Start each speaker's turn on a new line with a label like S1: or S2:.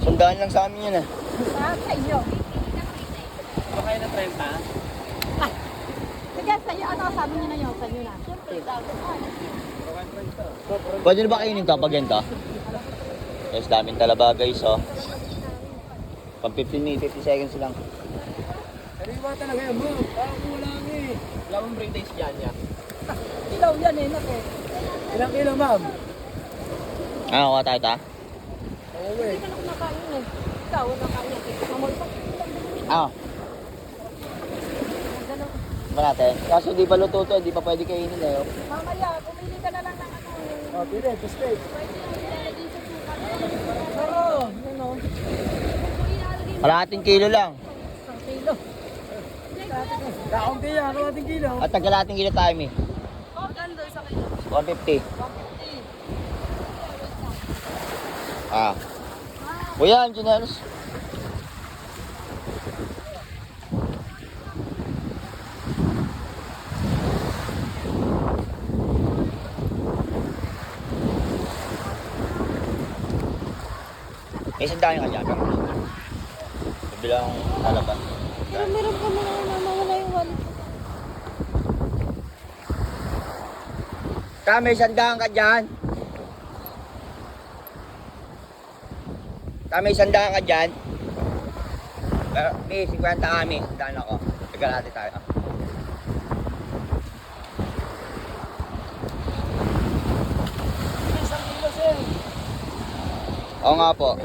S1: Sandaan lang sa amin yun ah.
S2: Sa iyo.
S3: Ba kayo na 30?
S2: Sige, sa iyo. Ano sabi niyo na yun? Sa inyo na.
S1: Pwede na ba kainin to pag ganito? Guys, daming talaba guys oh. Pang 15 minutes, 50 seconds lang.
S3: Kariwa talaga yan bro. Parang kulang eh. Wala mong brain taste dyan niya.
S2: Ilaw yan eh, nako.
S3: Ilang kilo ma'am?
S1: Ah, kuha tayo ta?
S3: Oo eh.
S2: Hindi ka na kumakain eh. Ikaw, nakain eh. Mamoy pa.
S1: Ah, ba natin? Kaso di pa luto to, di pa pwede kainin eh. Oh.
S2: Mamaya, pumili ka na lang ng ano.
S3: Oh, pili. Steak.
S2: Oo, yun o.
S1: Kalahating kilo lang.
S2: Isang kilo.
S3: Kaunti yan. Kalating kilo.
S1: At kalahating kilo tayo mi.
S2: Maganda sa kilo.
S1: 150. Ah. Kuya, engineers. May sandaan ka dyan. Bilang talaban.
S2: Pero meron ka mga namawala yung wallet.
S1: May sandaan ka dyan. May sandaan ka dyan. May 50 kami. Sandaan ako. Tagalati tayo.
S3: Isang kilo sir.
S1: Oo nga po.